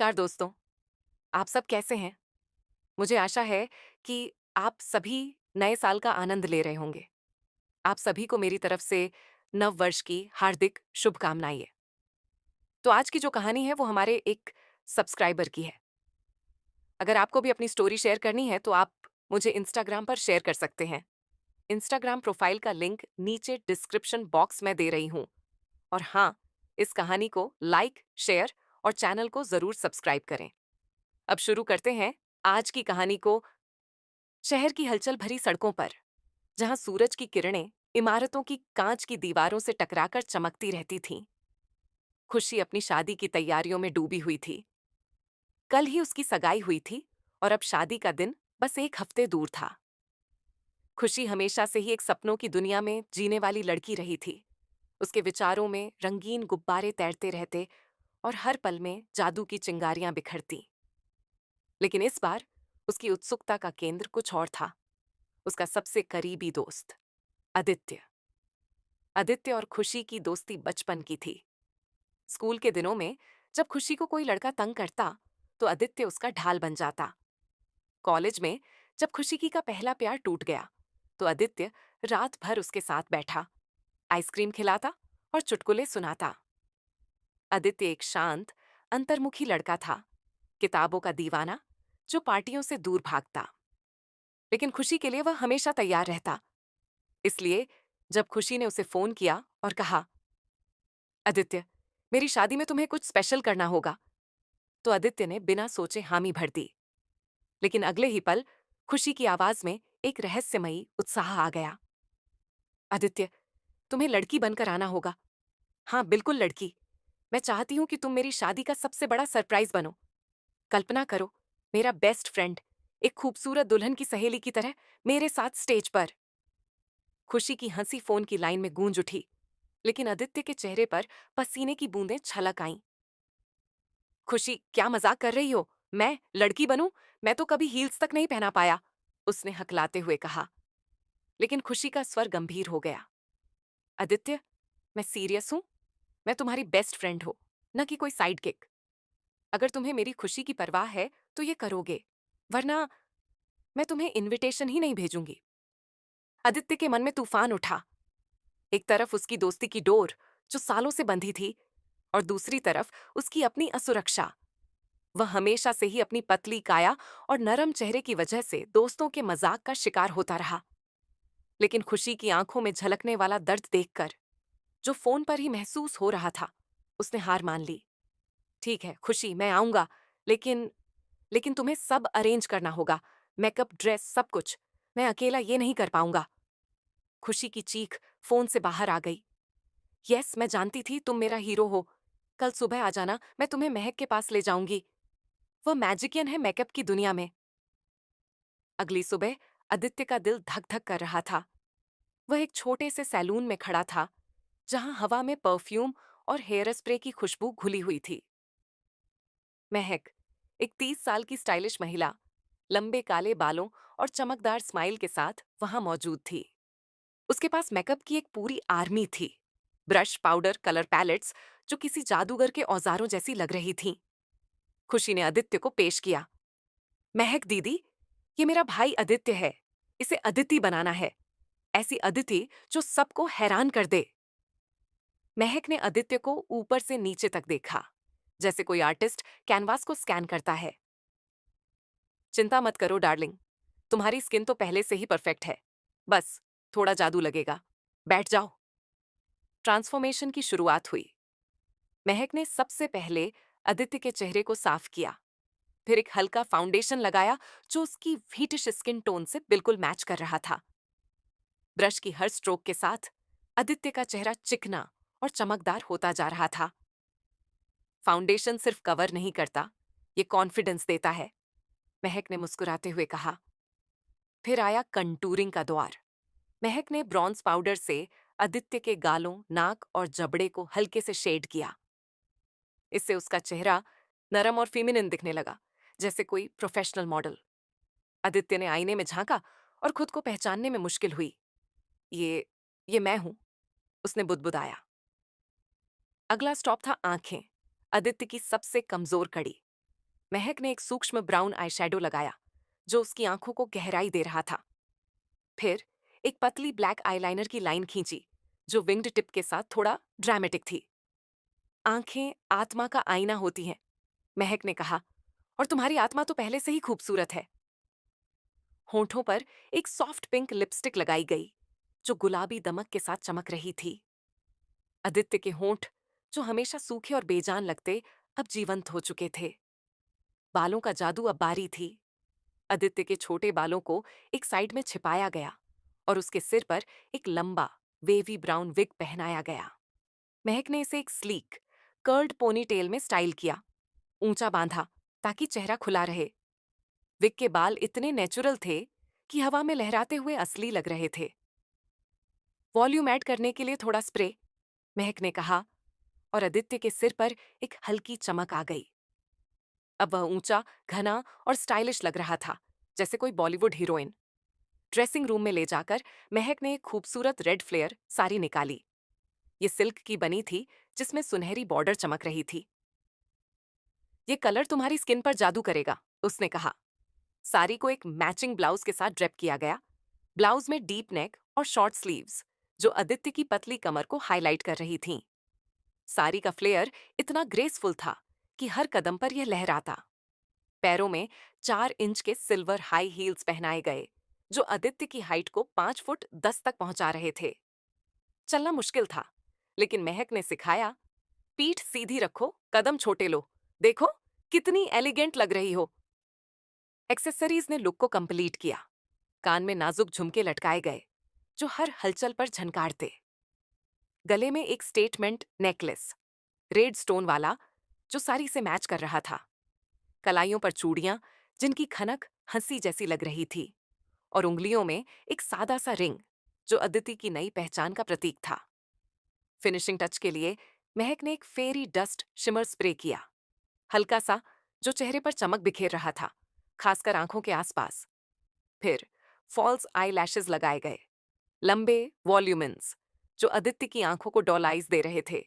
नमस्कार दोस्तों। आप सब कैसे हैं? मुझे आशा है कि आप सभी नए साल का आनंद ले रहे होंगे। आप सभी को मेरी तरफ से नव वर्ष की हार्दिक शुभकामनाएँ। तो आज की जो कहानी है वो हमारे एक सब्सक्राइबर की है। अगर आपको भी अपनी स्टोरी शेयर करनी है तो आप मुझे इंस्टाग्राम पर शेयर कर सकते हैं। इंस्टाग्राम प्रोफाइल का लिंक नीचे डिस्क्रिप्शन बॉक्स में दे रही हूँ। और हाँ, इस कहानी को लाइक, शेयर और चैनल को ज़रूर सब्सक्राइब करें। अब शुरू करते हैं आज की कहानी को। शहर की हलचल भरी सड़कों पर, जहां सूरज की किरणें इमारतों की कांच की दीवारों से टकराकर चमकती रहती थीं, खुशी अपनी शादी की तैयारियों में डूबी हुई थी। कल ही उसकी सगाई हुई थी और अब शादी का दिन बस एक हफ्ते दूर था। खुशी हमेशा से ही एक सपनों की दुनिया में जीने वाली लड़की रही थी। उसके विचारों में रंगीन गुब्बारे तैरते रहते और हर पल में जादू की चिंगारियां बिखरती। लेकिन इस बार उसकी उत्सुकता का केंद्र कुछ और था। उसका सबसे करीबी दोस्त आदित्य। आदित्य और खुशी की दोस्ती बचपन की थी। स्कूल के दिनों में जब खुशी को कोई लड़का तंग करता तो आदित्य उसका ढाल बन जाता। कॉलेज में जब खुशी की का पहला प्यार टूट गया तो आदित्य रात भर उसके साथ बैठा, आइसक्रीम खिलाता और चुटकुले सुनाता। आदित्य एक शांत, अंतर्मुखी लड़का था, किताबों का दीवाना जो पार्टियों से दूर भागता। लेकिन खुशी के लिए वह हमेशा तैयार रहता। इसलिए जब खुशी ने उसे फोन किया और कहा, आदित्य, मेरी शादी में तुम्हें कुछ स्पेशल करना होगा, तो आदित्य ने बिना सोचे हामी भर दी। लेकिन अगले ही पल खुशी की आवाज में एक रहस्यमयी उत्साह आ गया। आदित्य, तुम्हें लड़की बनकर आना होगा। हाँ, बिल्कुल लड़की। मैं चाहती हूं कि तुम मेरी शादी का सबसे बड़ा सरप्राइज बनो। कल्पना करो, मेरा बेस्ट फ्रेंड एक खूबसूरत दुल्हन की सहेली की तरह मेरे साथ स्टेज पर। खुशी की हंसी फोन की लाइन में गूंज उठी, लेकिन आदित्य के चेहरे पर पसीने की बूंदें छलक आईं। खुशी, क्या मजाक कर रही हो? मैं लड़की बनूं? मैं तो कभी हील्स तक नहीं पहना पाया, उसने हकलाते हुए कहा। लेकिन खुशी का स्वर गंभीर हो गया। आदित्य, मैं सीरियस हूं। मैं तुम्हारी बेस्ट फ्रेंड हो, न कि कोई साइड किक। अगर तुम्हें मेरी खुशी की परवाह है तो ये करोगे, वरना मैं तुम्हें इनविटेशन ही नहीं भेजूंगी। आदित्य के मन में तूफान उठा। एक तरफ उसकी दोस्ती की डोर जो सालों से बंधी थी, और दूसरी तरफ उसकी अपनी असुरक्षा। वह हमेशा से ही अपनी पतली काया और नरम चेहरे की वजह से दोस्तों के मजाक का शिकार होता रहा। लेकिन खुशी की आंखों में झलकने वाला दर्द देखकर, जो फोन पर ही महसूस हो रहा था, उसने हार मान ली। ठीक है खुशी, मैं आऊंगा, लेकिन लेकिन तुम्हें सब अरेंज करना होगा। मेकअप, ड्रेस, सब कुछ। मैं अकेला ये नहीं कर पाऊंगा। खुशी की चीख फोन से बाहर आ गई। यस, मैं जानती थी तुम मेरा हीरो हो। कल सुबह आ जाना, मैं तुम्हें महक के पास ले जाऊंगी। वह मैजिकियन है मेकअप की दुनिया में। अगली सुबह आदित्य का दिल धक धक कर रहा था। वह एक छोटे से सैलून में खड़ा था, जहां हवा में परफ्यूम और हेयर स्प्रे की खुशबू घुली हुई थी। महक, एक 30 साल की स्टाइलिश महिला, लंबे काले बालों और चमकदार स्माइल के साथ वहां मौजूद थी। उसके पास मेकअप की एक पूरी आर्मी थी। ब्रश, पाउडर, कलर पैलेट्स जो किसी जादूगर के औजारों जैसी लग रही थीं। खुशी ने आदित्य को पेश किया। महक दीदी, ये मेरा भाई आदित्य है। इसे अदिति बनाना है। ऐसी अदिति जो सबको हैरान कर दे। महक ने आदित्य को ऊपर से नीचे तक देखा, जैसे कोई आर्टिस्ट कैनवास को स्कैन करता है। चिंता मत करो डार्लिंग, तुम्हारी स्किन तो पहले से ही परफेक्ट है। बस थोड़ा जादू लगेगा। बैठ जाओ। ट्रांसफॉर्मेशन की शुरुआत हुई। महक ने सबसे पहले आदित्य के चेहरे को साफ किया, फिर एक हल्का फाउंडेशन लगाया जो उसकी व्हीटिश स्किन टोन से बिल्कुल मैच कर रहा था। ब्रश की हर स्ट्रोक के साथ आदित्य का चेहरा चिकना और चमकदार होता जा रहा था। फाउंडेशन सिर्फ कवर नहीं करता, ये कॉन्फिडेंस देता है, महक ने मुस्कुराते हुए कहा। फिर आया कंटूरिंग का दौर। महक ने ब्रॉन्ज पाउडर से आदित्य के गालों, नाक और जबड़े को हल्के से शेड किया। इससे उसका चेहरा नरम और फेमिनिन दिखने लगा, जैसे कोई प्रोफेशनल मॉडल। आदित्य ने आईने में झांका और खुद को पहचानने में मुश्किल हुई। ये ये मैं हूं, उसने बुदबुदाया। अगला स्टॉप था आंखें, आदित्य की सबसे कमजोर कड़ी। महक ने एक सूक्ष्म ब्राउन आई शैडो लगाया जो उसकी आंखों को गहराई दे रहा था। फिर एक पतली ब्लैक आईलाइनर की लाइन खींची जो विंग्ड टिप के साथ थोड़ा ड्रामेटिक थी। आंखें आत्मा का आईना होती हैं, महक ने कहा, और तुम्हारी आत्मा तो पहले से ही खूबसूरत है। होठों पर एक सॉफ्ट पिंक लिपस्टिक लगाई गई जो गुलाबी दमक के साथ चमक रही थी। आदित्य के होंठ, जो हमेशा सूखे और बेजान लगते, अब जीवंत हो चुके थे। बालों का जादू अब बारी थी। आदित्य के छोटे बालों को एक साइड में छिपाया गया और उसके सिर पर एक लंबा वेवी ब्राउन विग पहनाया गया। महक ने इसे एक स्लीक कर्ल्ड पोनीटेल में स्टाइल किया, ऊंचा बांधा ताकि चेहरा खुला रहे। विग के बाल इतने नेचुरल थे कि हवा में लहराते हुए असली लग रहे थे। वॉल्यूम ऐड करने के लिए थोड़ा स्प्रे, महक ने कहा, और आदित्य के सिर पर एक हल्की चमक आ गई। अब वह ऊंचा, घना और स्टाइलिश लग रहा था, जैसे कोई बॉलीवुड हीरोइन। ड्रेसिंग रूम में ले जाकर महक ने एक खूबसूरत रेड फ्लेयर साड़ी निकाली। ये सिल्क की बनी थी जिसमें सुनहरी बॉर्डर चमक रही थी। ये कलर तुम्हारी स्किन पर जादू करेगा, उसने कहा। साड़ी को एक मैचिंग ब्लाउज के साथ ड्रेप किया गया। ब्लाउज में डीप नेक और शॉर्ट स्लीव्स जो आदित्य की पतली कमर को हाईलाइट कर रही थीं। साड़ी का फ्लेयर इतना ग्रेसफुल था कि हर कदम पर यह लहराता। पैरों में 4 इंच के सिल्वर हाई हील्स पहनाए गए जो आदित्य की हाइट को 5 फुट 10 तक पहुंचा रहे थे। चलना मुश्किल था, लेकिन महक ने सिखाया, पीठ सीधी रखो, कदम छोटे लो, देखो कितनी एलिगेंट लग रही हो। एक्सेसरीज ने लुक को कंप्लीट किया। कान में नाजुक झुमके लटकाए गए जो हर हलचल पर झनकारते। गले में एक स्टेटमेंट नेकलेस, रेड स्टोन वाला, जो साड़ी से मैच कर रहा था। कलाइयों पर चूड़ियां जिनकी खनक हंसी जैसी लग रही थी, और उंगलियों में एक सादा सा रिंग जो अदिति की नई पहचान का प्रतीक था। फिनिशिंग टच के लिए महक ने एक फेरी डस्ट शिमर स्प्रे किया, हल्का सा, जो चेहरे पर चमक बिखेर रहा था, खासकर आंखों के आसपास। फिर फॉल्स आई लैशेज लगाए गए, लंबे वॉल्यूमेंस जो आदित्य की आंखों को डॉलाइज दे रहे थे।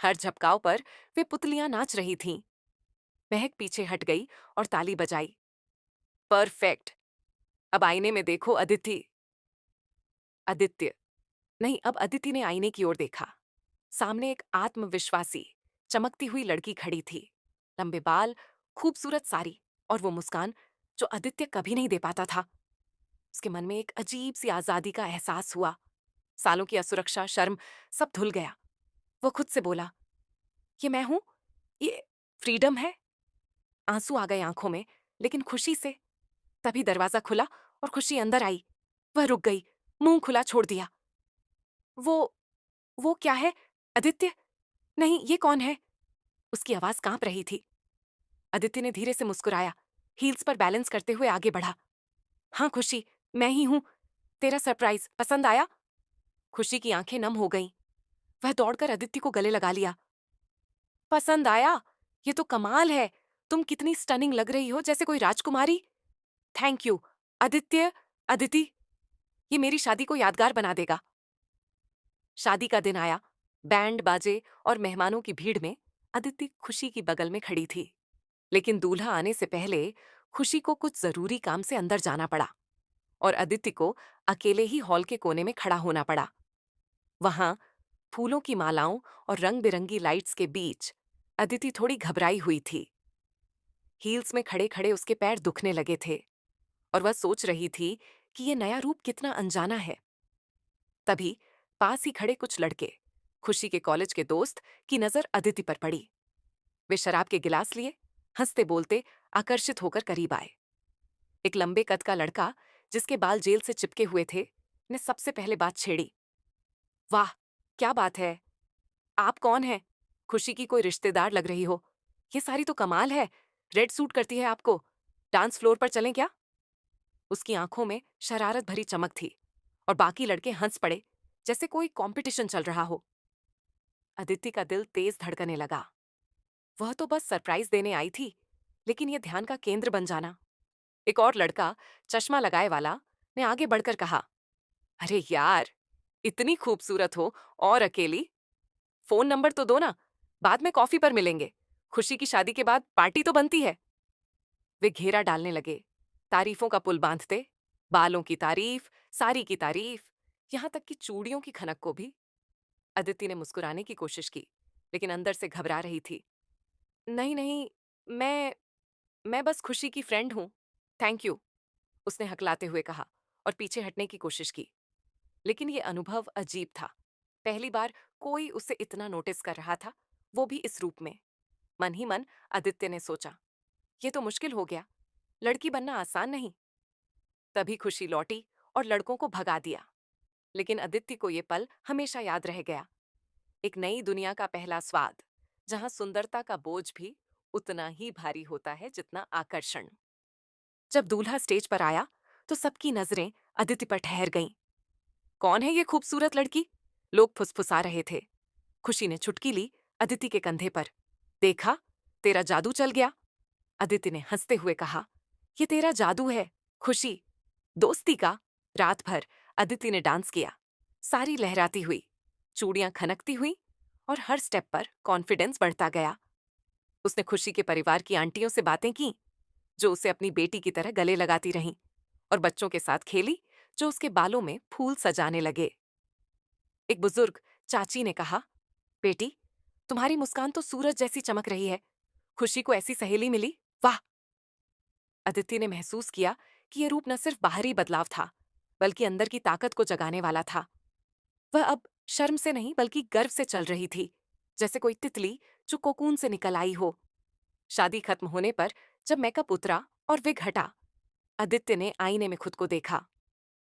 हर झपकाव पर वे पुतलियां नाच रही थीं। महक पीछे हट गई और ताली बजाई। परफेक्ट। अब आईने में देखो अदिति। आदित्य नहीं, अब अदिति ने आईने की ओर देखा। सामने एक आत्मविश्वासी, चमकती हुई लड़की खड़ी थी। लंबे बाल, खूबसूरत साड़ी और वो मुस्कान जो आदित्य कभी नहीं दे पाता था। उसके मन में एक अजीब सी आजादी का एहसास हुआ। सालों की असुरक्षा, शर्म, सब धुल गया। वो खुद से बोला, ये मैं हूं, ये फ्रीडम है। आंसू आ गए आंखों में, लेकिन खुशी से। तभी दरवाजा खुला और खुशी अंदर आई। वह रुक गई, मुंह खुला छोड़ दिया। वो वो क्या है? आदित्य? नहीं, ये कौन है? उसकी आवाज कांप रही थी। आदित्य ने धीरे से मुस्कुराया, हील्स पर बैलेंस करते हुए आगे बढ़ा। हाँ खुशी, मैं ही हूं। तेरा सरप्राइज पसंद आया? खुशी की आंखें नम हो गईं। वह दौड़कर आदित्य को गले लगा लिया। पसंद आया? ये तो कमाल है। तुम कितनी स्टनिंग लग रही हो, जैसे कोई राजकुमारी। Thank you Aditya. अदिति, ये मेरी शादी को यादगार बना देगा। शादी का दिन आया। बैंड बाजे और मेहमानों की भीड़ में अदिति खुशी की बगल में खड़ी थी। लेकिन दूल्हा आने से पहले खुशी को कुछ जरूरी काम से अंदर जाना पड़ा और अदिति को अकेले ही हॉल के कोने में खड़ा होना पड़ा। वहां फूलों की मालाओं और रंग बिरंगी लाइट्स के बीच अदिति थोड़ी घबराई हुई थी। हील्स में खड़े खड़े उसके पैर दुखने लगे थे और वह सोच रही थी कि ये नया रूप कितना अनजाना है। तभी पास ही खड़े कुछ लड़के, खुशी के कॉलेज के दोस्त, की नजर अदिति पर पड़ी। वे शराब के गिलास लिए हंसते बोलते आकर्षित होकर करीब आए। एक लंबे कद का लड़का जिसके बाल जेल से चिपके हुए थे ने सबसे पहले बात छेड़ी। वाह, क्या बात है! आप कौन हैं? खुशी की कोई रिश्तेदार लग रही हो। ये सारी तो कमाल है। रेड सूट करती है आपको। डांस फ्लोर पर चलें क्या? उसकी आंखों में शरारत भरी चमक थी और बाकी लड़के हंस पड़े जैसे कोई कंपटीशन चल रहा हो। अदिति का दिल तेज धड़कने लगा। वह तो बस सरप्राइज देने आई थी, लेकिन यह ध्यान का केंद्र बन जाना। एक और लड़का, चश्मा लगाए वाला, ने आगे बढ़कर कहा, अरे यार, इतनी खूबसूरत हो और अकेली। फोन नंबर तो दो ना, बाद में कॉफी पर मिलेंगे। खुशी की शादी के बाद पार्टी तो बनती है। वे घेरा डालने लगे, तारीफों का पुल बांधते, बालों की तारीफ, साड़ी की तारीफ, यहाँ तक कि चूड़ियों की खनक को भी। अदिति ने मुस्कुराने की कोशिश की, लेकिन अंदर से घबरा रही थी। नहीं नहीं, मैं मैं बस खुशी की फ्रेंड हूँ। थैंक यू, उसने हकलाते हुए कहा और पीछे हटने की कोशिश की। लेकिन ये अनुभव अजीब था। पहली बार कोई उसे इतना नोटिस कर रहा था, वो भी इस रूप में। मन ही मन आदित्य ने सोचा, ये तो मुश्किल हो गया, लड़की बनना आसान नहीं। तभी खुशी लौटी और लड़कों को भगा दिया। लेकिन आदित्य को ये पल हमेशा याद रह गया। एक नई दुनिया का पहला स्वाद, जहां सुंदरता का बोझ भी उतना ही भारी होता है जितना आकर्षण। जब दूल्हा स्टेज पर आया तो सबकी नजरें अदिति पर ठहर गईं। कौन है ये खूबसूरत लड़की? लोग फुसफुसा रहे थे। खुशी ने चुटकी ली अदिति के कंधे पर। देखा, तेरा जादू चल गया। अदिति ने हंसते हुए कहा, ये तेरा जादू है खुशी, दोस्ती का। रात भर अदिति ने डांस किया, सारी लहराती हुई, चूड़ियां खनकती हुई और हर स्टेप पर कॉन्फिडेंस बढ़ता गया। उसने खुशी के परिवार की आंटियों से बातें की, जो उसे अपनी बेटी की तरह गले लगाती रहीं, और बच्चों के साथ खेली, जो उसके बालों में फूल सजाने लगे। एक बुजुर्ग चाची ने कहा, बेटी, तुम्हारी मुस्कान तो सूरज जैसी चमक रही है। खुशी को ऐसी सहेली मिली, वाह। अदिति ने महसूस किया कि यह रूप न सिर्फ बाहरी बदलाव था, बल्कि अंदर की ताकत को जगाने वाला था। वह अब शर्म से नहीं बल्कि गर्व से चल रही थी, जैसे कोई तितली जो कोकून से निकल आई हो। शादी खत्म होने पर जब मेकअप उतरा और विग हटा, आदित्य ने आईने में खुद को देखा,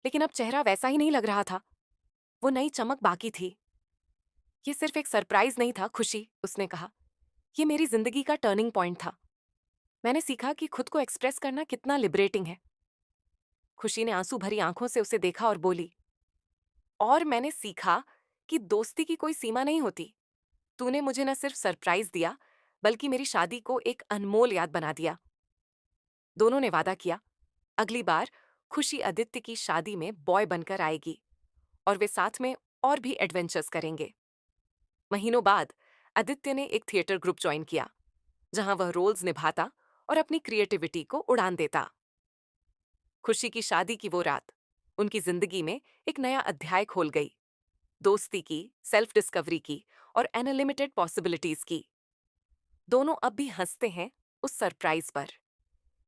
लेकिन अब चेहरा वैसा ही नहीं लग रहा था। वो नई चमक बाकी थी। ये सिर्फ एक सरप्राइज नहीं था खुशी, उसने कहा, ये मेरी जिंदगी का टर्निंग पॉइंट था। मैंने सीखा कि खुद को एक्सप्रेस करना कितना लिबरेटिंग है। खुशी ने आंसू भरी आंखों से उसे देखा और बोली, और मैंने सीखा कि दोस्ती की कोई सीमा नहीं होती। तूने मुझे न सिर्फ सरप्राइज दिया, बल्कि मेरी शादी को एक अनमोल याद बना दिया। दोनों ने वादा किया, अगली बार खुशी आदित्य की शादी में बॉय बनकर आएगी और वे साथ में और भी एडवेंचर्स करेंगे। महीनों बाद आदित्य ने एक थिएटर ग्रुप ज्वाइन किया, जहां वह रोल्स निभाता और अपनी क्रिएटिविटी को उड़ान देता। खुशी की शादी की वो रात उनकी जिंदगी में एक नया अध्याय खोल गई, दोस्ती की, सेल्फ डिस्कवरी की और अनलिमिटेड पॉसिबिलिटीज की। दोनों अब भी हंसते हैं उस सरप्राइज पर,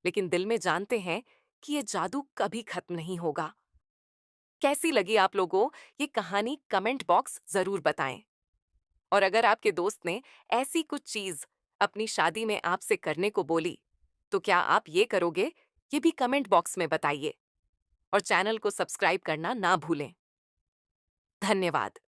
लेकिन दिल में जानते हैं कि ये जादू कभी खत्म नहीं होगा। कैसी लगी आप लोगों ये कहानी? कमेंट बॉक्स जरूर बताएं। और अगर आपके दोस्त ने ऐसी कुछ चीज अपनी शादी में आपसे करने को बोली, तो क्या आप ये करोगे? ये भी कमेंट बॉक्स में बताइए। और चैनल को सब्सक्राइब करना ना भूलें। धन्यवाद।